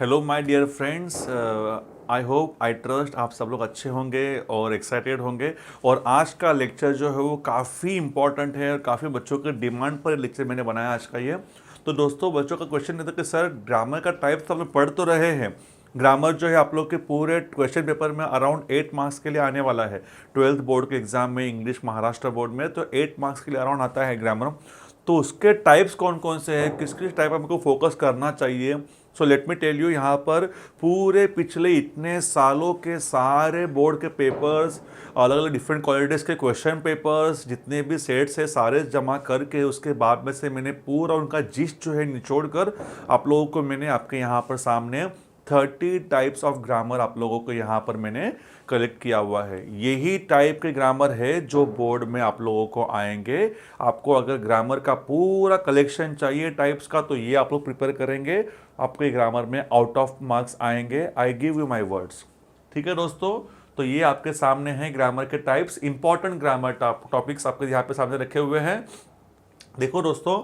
Hello my dear friends, I hope I trust आप सब लोग अच्छे होंगे और एक्साइटेड होंगे। और आज का लेक्चर जो है वो काफ़ी इंपॉर्टेंट है और काफ़ी बच्चों के डिमांड पर लेक्चर मैंने बनाया आज का ये। तो दोस्तों, बच्चों का क्वेश्चन ये था कि सर ग्रामर का टाइप तो हम लोग पढ़ तो रहे हैं। ग्रामर जो है आप लोग के पूरे क्वेश्चन पेपर में अराउंड 8 मार्क्स के लिए आने वाला है। 12th बोर्ड के एग्जाम में, इंग्लिश महाराष्ट्र बोर्ड में तो 8 मार्क्स के लिए अराउंड आता है ग्रामर। तो उसके टाइप्स कौन कौन से हैं, किस किस टाइप हमको फोकस करना चाहिए। So let me tell you, यहाँ पर पूरे पिछले इतने सालों के सारे बोर्ड के पेपर्स, अलग अलग डिफरेंट क्वालिटीज़ के क्वेश्चन पेपर्स, जितने भी सेट्स है सारे जमा करके उसके बाद में से मैंने पूरा उनका जिस्ट जो है निचोड़ कर आप लोगों को मैंने आपके यहाँ पर सामने 30 टाइप्स ऑफ ग्रामर आप लोगों को यहाँ पर मैंने कलेक्ट किया हुआ है। यही टाइप के ग्रामर है जो बोर्ड में आप लोगों को आएंगे। आपको अगर ग्रामर का पूरा कलेक्शन चाहिए टाइप्स का तो ये आप लोग प्रिपेयर करेंगे, आपके ग्रामर में आउट ऑफ मार्क्स आएंगे। I give you my words. ठीक है दोस्तों, तो ये आपके सामने है ग्रामर के टाइप्स, इंपॉर्टेंट ग्रामर टॉपिक्स आपके यहाँ पे सामने रखे हुए हैं। देखो दोस्तों,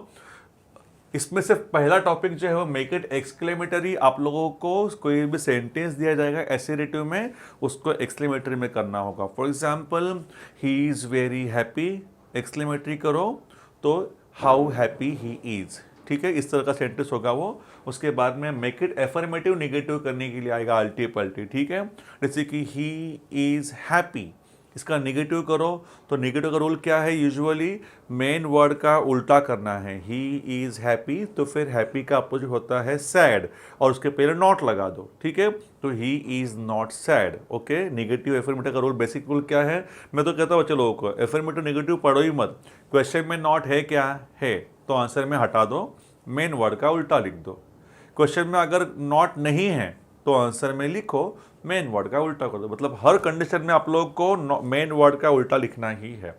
इसमें से पहला टॉपिक जो है वो मेक इट एक्सक्लेमेटरी। आप लोगों को कोई भी सेंटेंस दिया जाएगा एसेरेटिव में, उसको एक्सक्लेमेटरी में करना होगा। For example, he is very happy, exclamatory करो तो हाउ हैप्पी ही इज़। ठीक है, इस तरह का सेंटेंस होगा वो। उसके बाद में मेक इट एफर्मेटिव निगेटिव करने के लिए आएगा अल्टी पल्टी। ठीक है, जैसे कि ही इज़ हैप्पी, इसका निगेटिव करो तो निगेटिव का रूल क्या है, यूजुअली मेन वर्ड का उल्टा करना है। ही इज़ हैप्पी तो फिर हैप्पी का अपोजिट होता है सैड, और उसके पहले नॉट लगा दो। ठीक है, तो he is not sad. Okay, negative affirmative का रूल, बेसिक रूल क्या है, मैं तो कहता हूँ बच्चे लोगों को एफर्मेटिव निगेटिव पढ़ो ही मत। क्वेश्चन में नॉट है क्या है तो आंसर में हटा दो, मेन वर्ड का उल्टा लिख दो। क्वेश्चन में अगर नॉट नहीं है तो आंसर में लिखो मेन वर्ड का उल्टा कर दो। मतलब हर कंडीशन में आप लोग को मेन वर्ड का उल्टा लिखना ही है।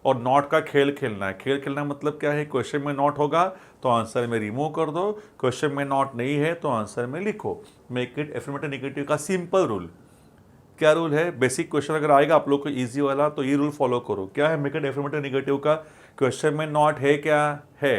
और नॉट का खेल खेलना है। खेल खेलना मतलब क्या है, क्वेश्चन में नॉट होगा तो आंसर में रिमूव कर दो, क्वेश्चन में नॉट नहीं है तो आंसर में लिखो। मेक इट एफर्मेटिव निगेटिव का सिंपल रूल क्या रूल है, बेसिक क्वेश्चन अगर आएगा आप लोग को इजी वाला तो ये रूल फॉलो करो। क्या है मेक इट एफर्मेटिव निगेटिव का, क्वेश्चन में नॉट है क्या है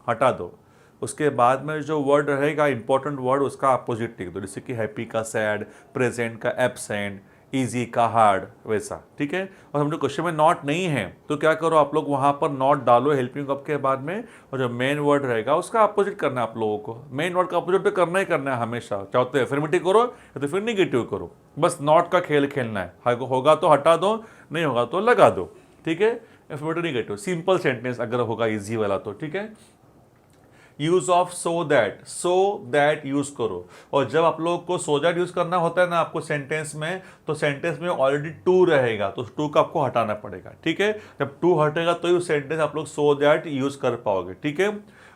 हटा दो, उसके बाद में जो वर्ड रहेगा इंपॉर्टेंट वर्ड उसका अपोजिट लिख दो। जैसे कि हैप्पी का सैड, प्रेजेंट का एब्सेंट, इजी का हार्ड, वैसा। ठीक है, और हम लोग क्वेश्चन में नॉट नहीं है तो क्या करो, आप लोग वहां पर नॉट डालो हेल्पिंग वर्ब के बाद में, और जो मेन वर्ड रहेगा उसका अपोजिट करना है आप लोगों को। मेन वर्ड का अपोजिट तो करना ही करना है हमेशा, चाहे तो एफर्मेटिव करो या तो फिर निगेटिव करो। बस नॉट का खेल खेलना है, होगा तो हटा दो, नहीं होगा तो लगा दो। ठीक है, एफर्मेटिव निगेटिव सिंपल सेंटेंस अगर होगा इजी वाला तो। ठीक है, use of so that use करो। और जब आप लोग को सो दैट यूज करना होता है ना आपको सेंटेंस में, तो सेंटेंस में ऑलरेडी टू रहेगा तो टू का आपको हटाना पड़ेगा। ठीक है, जब टू हटेगा तो ये सेंटेंस आप लोग सो दैट यूज कर पाओगे। ठीक है,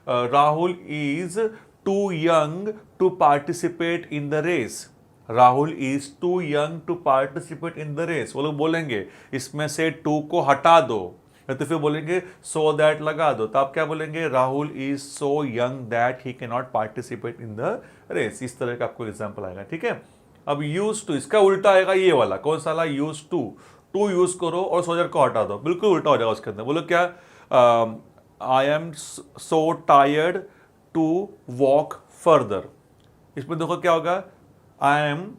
Rahul is too young to participate in the race. Rahul is too young to participate in the race, वो लोग बोलेंगे इसमें से टू को हटा दो, या तो फिर बोलेंगे सो दैट लगा दो, तो आप क्या बोलेंगे, Rahul is so young that he can not participate in the race. इस तरह का आपको एग्जाम्पल आएगा। ठीक है, अब यूज टू, इसका उल्टा आएगा ये वाला, कौन सा वाला, यूज टू यूज करो और सो दैट को हटा दो, बिल्कुल उल्टा हो जाएगा उसके अंदर। बोलो क्या, I am so tired to walk further. इसमें देखो क्या होगा, आई एम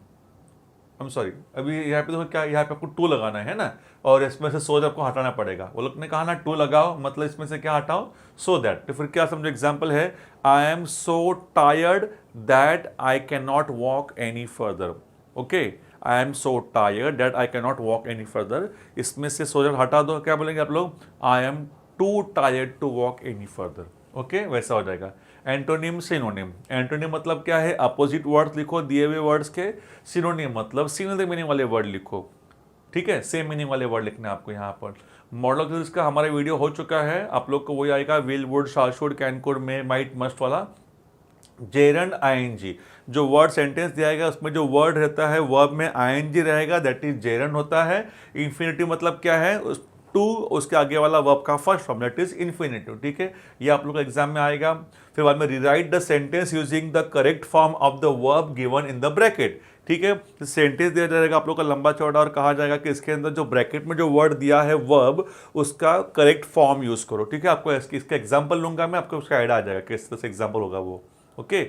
सॉरी, अभी यहाँ पे देखो क्या, यहाँ पे आपको टू लगाना है ना, और इसमें से सो दैट को हटाना पड़ेगा। वो लोग ने कहा ना टू लगाओ, मतलब इसमें से क्या हटाओ, सो दैट। तो फिर क्या समझो, एग्जाम्पल है आई am so tired that I can not walk any further. Okay, I am so tired that I can not walk any further, इसमें से सो दैट हटा दो, क्या बोलेंगे आप लोग, I am too tired to walk any further. Okay, वैसा हो जाएगा। एंटोनिम सिनोनिम, एंटोनिम मतलब क्या है, अपोजिट वर्ड्स लिखो दिए हुए वर्ड्स के। सिनोनिम मतलब सिमिलर मीनिंग वाले वर्ड लिखो। ठीक है, सेम मीनिंग वाले वर्ड लिखने हैं आपको यहाँ पर। मॉडल ऑफ का हमारा वीडियो हो चुका है, आप लोग को वही आएगा, will would shall should can could may might must वाला। जेरंड आईएनजी, जो वर्ड सेंटेंस दिया गया उसमें जो वर्ड रहता है वर्ब में आईएनजी रहेगा, दैट इज जेरंड होता है। इन्फिनिटिव मतलब क्या है, टू उसके आगे वाला वर्ब का first form, that is infinitive. ठीक है, ये आप लोग का एग्जाम में आएगा। फिर बाद में rewrite the sentence using the correct form of the verb given in the bracket. ठीक है, तो सेंटेंस दिया जाएगा आप लोग का लंबा चौड़ा, और कहा जाएगा कि इसके अंदर जो ब्रैकेट में जो वर्ड दिया है वर्ब, उसका करेक्ट फॉर्म यूज करो। ठीक है, आपको इसका एग्जाम्पल लूंगा मैं, आपको उसका आइडिया आ जाएगा किस तरह से एग्जाम्पल होगा वो। Okay,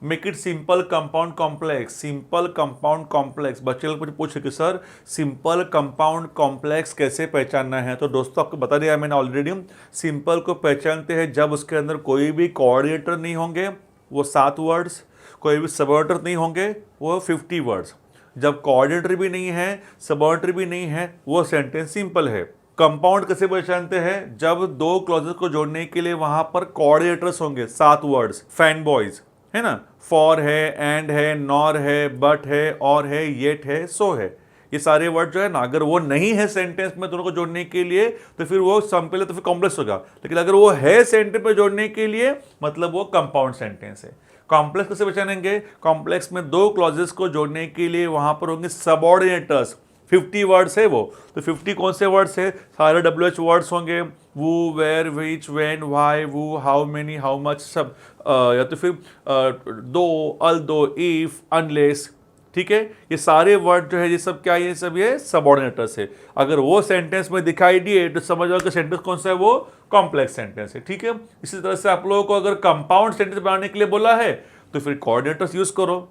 make it simple compound complex, simple compound complex. बच्चे लोग मुझे पूछे कि सर सिंपल कंपाउंड कॉम्प्लेक्स कैसे पहचानना है, तो दोस्तों आपको बता दिया मैंने ऑलरेडी। सिंपल को पहचानते हैं जब उसके अंदर कोई भी कोऑर्डिनेटर नहीं होंगे, वो 7 वर्ड्स, कोई भी सबऑर्डिनेटर नहीं होंगे, वो 50 वर्ड्स। जब कोऑर्डिनेटर भी नहीं है, सबऑर्डिनेटर भी नहीं है, वो सेंटेंस सिंपल है। कंपाउंड कैसे पहचानते हैं, जब दो क्लॉजेस को जोड़ने के लिए वहां पर कोऑर्डिनेटर्स होंगे, 7 वर्ड्स, फैन बॉयज है ना, फॉर है, एंड है, नॉर है, बट है, और है, येट है, सो है। ये सारे वर्ड जो है ना, अगर वो नहीं है सेंटेंस में दोनों को जोड़ने के लिए तो फिर वो सिंपल, तो फिर कॉम्प्लेक्स होगा। लेकिन अगर वो है सेंटेंस में जोड़ने के लिए मतलब वो कंपाउंड सेंटेंस है। कॉम्प्लेक्स कैसे पहचानेंगे, कॉम्प्लेक्स में दो क्लॉजेस को जोड़ने के लिए वहां पर होंगे सबऑर्डिनेटर्स, 50 वर्ड्स है वो, तो 50 कौन से वर्ड्स है, सारे WH वर्ड्स होंगे, वो, वेयर, विच, व्हेन, व्हाई, वो, हाउ मेनी, हाउ मच, सब या तो फिर दो, अल दो, इफ, अनलेस, ठीक है। ये सारे वर्ड जो है ये सब क्या है, ये सब ये सबऑर्डिनेटर्स है। अगर वो सेंटेंस में दिखाई दिए तो समझ लो कि सेंटेंस कौन सा है, वो कॉम्प्लेक्स सेंटेंस है, ठीक है। इसी तरह से आप लोगों को अगर कंपाउंड सेंटेंस बनाने के लिए बोला है तो फिर कोऑर्डिनेटर्स यूज करो।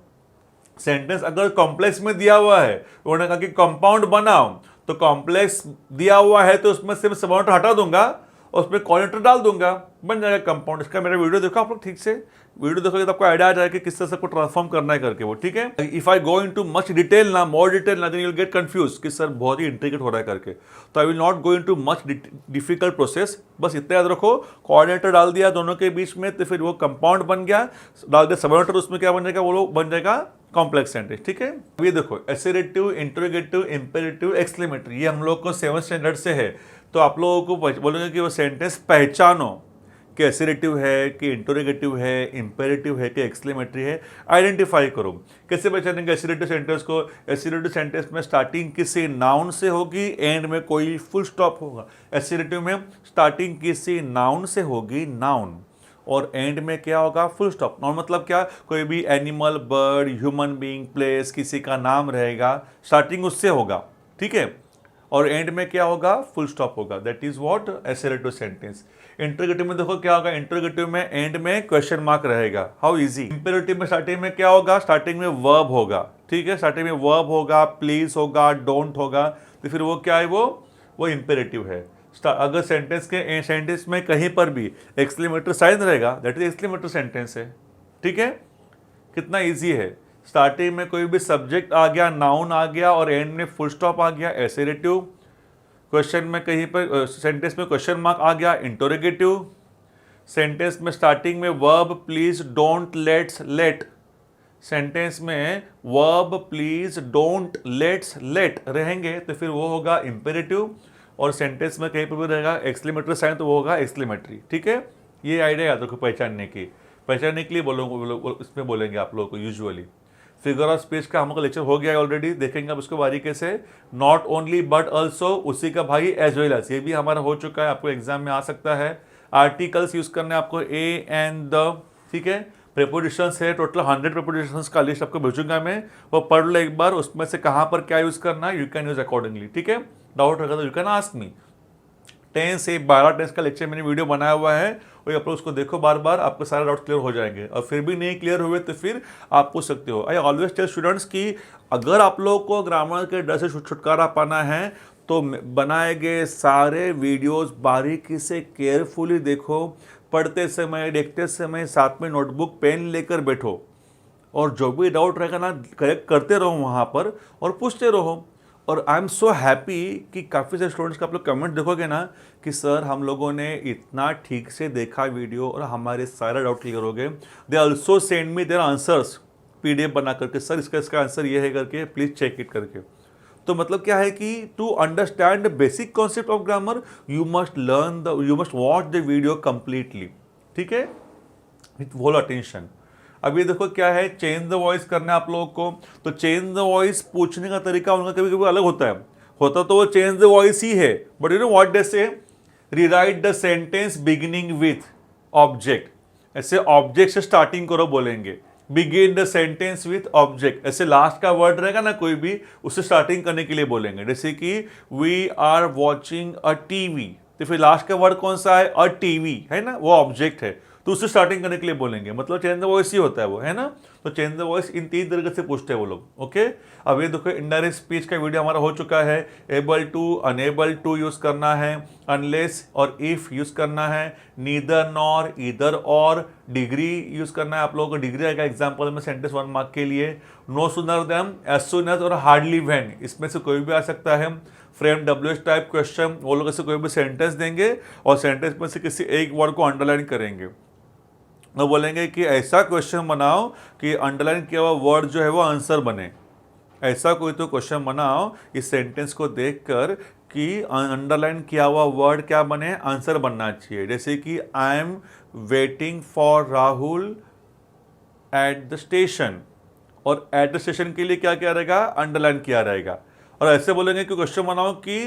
सेंटेंस अगर कॉम्प्लेक्स में दिया हुआ है, उन्होंने कहा कि कंपाउंड बनाओ, तो कॉम्प्लेक्स दिया हुआ है तो उसमें से मैं सबऑर्डिनेटर हटा दूंगा, उसमें कोऑर्डिनेटर डाल दूंगा, बन जाएगा कंपाउंड। इसका मेरा वीडियो देखो आप लोग, ठीक से वीडियो देखोगे तो आपको आइडिया आ जाएगा कि किस तरह से ट्रांसफॉर्म करना है करके वो, ठीक है। If I go into much detail ना, मोर डिटेल ना, then you will get confuse कि सर बहुत ही इंट्रिकेट हो रहा है करके। तो I will not go into much difficult process, बस इतना याद रखो, कोऑर्डिनेटर डाल दिया दोनों के बीच में तो फिर वो कंपाउंड बन गया, डाल दिया सबऑर्डिनेटर, उसमें क्या बन जाएगा, वो लोग बन जाएगा कॉम्प्लेक्स सेंटेंस, ठीक है। ये देखो एसेरेटिव, इंटरोगेटिव, इंपेरेटिव, एक्सक्लेमेटरी, ये हम लोग को 7th स्टैंडर्ड से है। तो आप लोगों को बोलेंगे कि वो सेंटेंस पहचानो कि एसेरेटिव है कि इंटरोगेटिव है, इंपेरेटिव है कि एक्सक्लेमेटरी है, आइडेंटिफाई करो। कैसे पहचानेंगे एसेरेटिव सेंटेंस को, एसेरेटिव सेंटेंस में स्टार्टिंग किसी नाउन से होगी, एंड में कोई फुल स्टॉप होगा। एसेरेटिव में स्टार्टिंग किसी नाउन से होगी, नाउन, और एंड में क्या होगा, फुल स्टॉप। नाउन मतलब क्या, कोई भी animal, bird, human being, place, किसी का नाम रहेगा, स्टार्टिंग उससे होगा, ठीक है, और एंड में क्या होगा, फुल स्टॉप होगा। That is what assertive sentence. Interrogative में देखो क्या होगा, इंटरोगेटिव में एंड में क्वेश्चन मार्क रहेगा, हाउ इजी। इंपेरेटिव में स्टार्टिंग में क्या होगा, स्टार्टिंग में वर्ब होगा, ठीक है, स्टार्टिंग में वर्ब होगा, प्लीज होगा, डोंट होगा, तो फिर वो क्या है, वो इंपेरेटिव है। अगर सेंटेंस में कहीं पर भी एक्सक्लेमेटरी साइन रहेगा, दैट इज एक्सक्लेमेटरी सेंटेंस है, ठीक है। कितना इजी है, स्टार्टिंग में कोई भी सब्जेक्ट आ गया, नाउन आ गया, और एंड में फुल स्टॉप आ गया, एसेरेटिव। क्वेश्चन में कहीं पर सेंटेंस में क्वेश्चन मार्क आ गया, इंटरोगेटिव। सेंटेंस में स्टार्टिंग में verb, please, don't, let's, let, sentence में verb, please, don't, let's, let रहेंगे तो फिर वो होगा इंपेरेटिव, और सेंटेंस में कहीं पर भी रहेगा एक्सक्लेमेटरी साइन तो वो होगा एक्सक्लेमेटरी, ठीक है। ये आइडिया याद रखो पहचानने के लिए इसमें बोलेंगे आप लोगों को यूजुअली। फिगर ऑफ स्पीच का हम लोग का लेक्चर हो गया है ऑलरेडी, देखेंगे अब उसको बारीकी से। नॉट ओनली बट ऑल्सो, उसी का भाई एज वेल एज, ये भी हमारा हो चुका है, आपको एग्जाम में आ सकता है। आर्टिकल्स यूज करने आपको ए एंड द, ठीक है। प्रेपोजिशंस है, टोटल 100 प्रेपोजिशंस का लिस्ट आपको भेजूंगा मैं, वो पढ़ लो एक बार, उसमें से कहाँ पर क्या यूज करना है, यू कैन यूज अकॉर्डिंगली, ठीक है। डाउट होगा तो यू कैन आस्क मी। 10 से 12 टेंस का लेक्चर मैंने वीडियो बनाया हुआ है, वही आप लोग उसको देखो बार बार, आपके सारे डाउट क्लियर हो जाएंगे। और फिर भी नहीं क्लियर हुए तो फिर आप पूछ सकते हो। आई ऑलवेज टेल स्टूडेंट्स कि अगर आप लोगों को ग्रामर के डर से छुटकारा पाना है तो बनाए गए सारे वीडियोस बारीकी से केयरफुली देखो, पढ़ते समय, देखते समय साथ में नोटबुक पेन लेकर बैठो, और जो भी डाउट रहेगा ना करेक्ट करते रहो वहाँ पर और पूछते रहो। और आई एम सो हैप्पी कि काफ़ी सारे स्टूडेंट्स का आप लोग कमेंट देखोगे ना कि सर हम लोगों ने इतना ठीक से देखा वीडियो और हमारे सारे डाउट क्लियर हो गए। They also send me their answers PDF बना करके, सर इसका आंसर ये है करके, प्लीज़ चेक इट करके। तो मतलब क्या है कि to understand the basic concept of grammar you must watch the video completely, ठीक है, विथ फुल अटेंशन। अब ये देखो क्या है, चेंज द वॉइस करना है आप लोगों को। तो चेंज द वॉइस पूछने का तरीका उनका कभी कभी अलग होता है, तो वो चेंज द वॉइस ही है, but you know what they say, rewrite the sentence beginning with object, ऐसे ऑब्जेक्ट से स्टार्टिंग करो बोलेंगे, begin the sentence with object, ऐसे लास्ट का वर्ड रहेगा ना कोई भी, उससे स्टार्टिंग करने के लिए बोलेंगे। जैसे कि we are watching a TV, तो फिर लास्ट का वर्ड कौन सा है, अ टीवी है ना, वो ऑब्जेक्ट है। तो उससे स्टार्टिंग करने के लिए बोलेंगे, मतलब चेंज द वॉइस ही होता है वो, है ना। तो चेंज द वॉइस इन 3 तरीके से पूछते हैं वो लोग। ओके, अब ये देखो इनडायरेक्ट स्पीच का वीडियो हमारा हो चुका है। Able to, unable to use करना है, अनलेस और इफ यूज करना है, neither nor, either or, degree use करना है। आप लोगों को डिग्री आएगा एग्जाम्पल में सेंटेंस 1 मार्क के लिए। No sooner than, as soon as और हार्डली व्हेन, इसमें से कोई भी आ सकता है। फ्रेम डब्ल्यूएच टाइप क्वेश्चन, वो लोग ऐसे कोई भी सेंटेंस देंगे और सेंटेंस में से किसी एक वर्ड को अंडरलाइन करेंगे और बोलेंगे कि ऐसा क्वेश्चन बनाओ कि अंडरलाइन किया हुआ वर्ड जो है वो आंसर बने। ऐसा कोई तो क्वेश्चन बनाओ इस सेंटेंस को देखकर कि अंडरलाइन किया हुआ वर्ड क्या बने, आंसर बनना चाहिए। जैसे कि I am waiting for Rahul at the station, और एट द स्टेशन के लिए क्या किया रहेगा, अंडरलाइन किया रहेगा। और ऐसे बोलेंगे कि क्वेश्चन बनाओ कि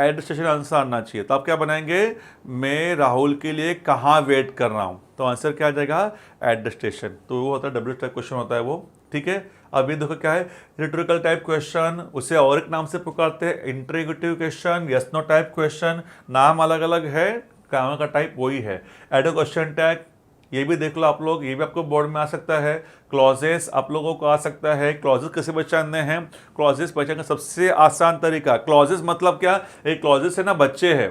एट द स्टेशन आंसर आना चाहिए, तो आप क्या बनाएंगे, मैं राहुल के लिए कहाँ वेट कर रहा हूँ, तो आंसर क्या आ जाएगा, एट द स्टेशन। तो वो होता है डब्ल्यू टाइप क्वेश्चन होता है वो, ठीक है। अब ये देखो क्या है, रिटोरिकल टाइप क्वेश्चन, उसे और एक नाम से पुकारते हैं interrogative question, yes no type question, नाम अलग अलग है, काम का टाइप वही है। एड अ क्वेश्चन टैग, ये भी देख लो आप लोग, ये भी आपको बोर्ड में आ सकता है। क्लॉजेस आप लोगों को आ सकता है, क्लॉजेस कैसे पहचानने हैं, क्लॉजेस पहचानने का सबसे आसान तरीका, क्लॉजेस मतलब क्या, एक क्लॉजेस है ना, बच्चे है,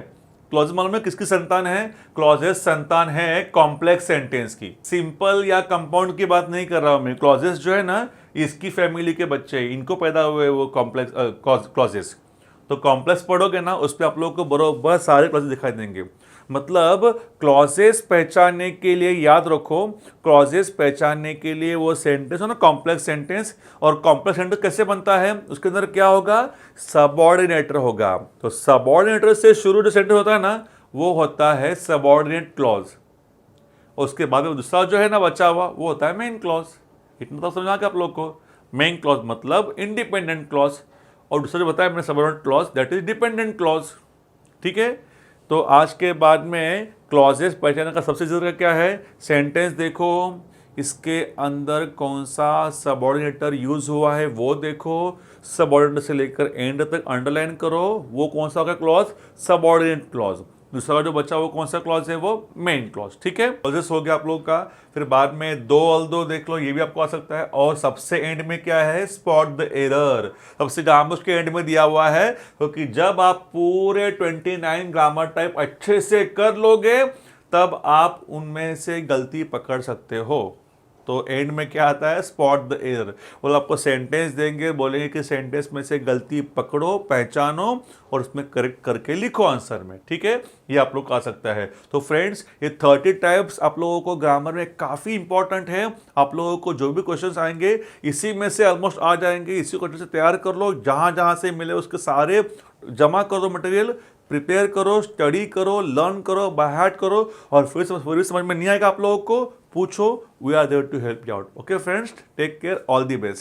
क्लॉजेस मालूम है किसकी संतान है, क्लॉजेस संतान है कॉम्प्लेक्स सेंटेंस की। सिंपल या कंपाउंड की बात नहीं कर रहा हूं मैं, क्लॉजेस जो है ना, इसकी फैमिली के बच्चे, इनको पैदा हुए वो कॉम्प्लेक्स क्लॉजेस। तो कॉम्प्लेक्स पढ़ोगे ना, उस पर आप लोगों को बरोबर सारे क्लॉजेस दिखाई देंगे। मतलब क्लॉजेस पहचानने के लिए याद रखो, क्लॉजेस पहचानने के लिए वो सेंटेंस हो ना कॉम्प्लेक्स सेंटेंस, और कॉम्प्लेक्स सेंटेंस कैसे बनता है, उसके अंदर क्या होगा, सबऑर्डिनेटर होगा। तो सबऑर्डिनेटर से शुरू जो सेंटेंस होता है ना, वो होता है सबऑर्डिनेट क्लॉज। उसके बाद में दूसरा जो है ना बचा हुआ, वो होता है मेन क्लॉज। इतना तो समझा कि आप लोग को, मेन क्लॉज मतलब इंडिपेंडेंट क्लॉज, और दूसरा जो बताया मैंने subordinate clause, that is dependent clause, ठीक है। तो आज के बाद में क्लॉजेस पहचानने का सबसे जरूरी क्या है, सेंटेंस देखो, इसके अंदर कौन सा सबऑर्डिनेटर यूज हुआ है वो देखो, सबऑर्डिनेटर से लेकर एंड तक अंडरलाइन करो, वो कौन सा होगा क्लॉज, सबऑर्डिनेट क्लॉज। दूसरा जो बचा वो कौन सा क्लॉज है, वो मेन क्लॉज, ठीक है। क्लॉजेस हो गया आप लोगों का। फिर बाद में दो ऑल्दो देख लो, ये भी आपको आ सकता है। और सबसे एंड में क्या है, स्पॉट द एरर, सबसे जामुश के एंड में दिया हुआ है, क्योंकि जब आप पूरे 29 ग्रामर टाइप अच्छे से कर लोगे तब आप उनमें से गलती पकड़ सकते हो। तो एंड में क्या आता है, स्पॉट द एरर, वो आपको सेंटेंस देंगे, बोलेंगे कि सेंटेंस में से गलती पकड़ो, पहचानो और उसमें करेक्ट करके लिखो आंसर में, ठीक है। ये आप लोग का आ सकता है। तो फ्रेंड्स, ये 30 टाइप्स आप लोगों को ग्रामर में काफ़ी इंपॉर्टेंट है। आप लोगों को जो भी क्वेश्चंस आएंगे इसी में से ऑलमोस्ट आ जाएंगे, इसी क्वेश्चन से तैयार कर लो, जहाँ जहाँ से मिले उसके सारे जमा कर दो मटेरियल, प्रिपेयर करो, स्टडी करो, लर्न करो, बाय हार्ट करो, और फिर समझ में नहीं आएगा आप लोगों को पूछो, we are there to help you out. Okay friends, take care, all the best.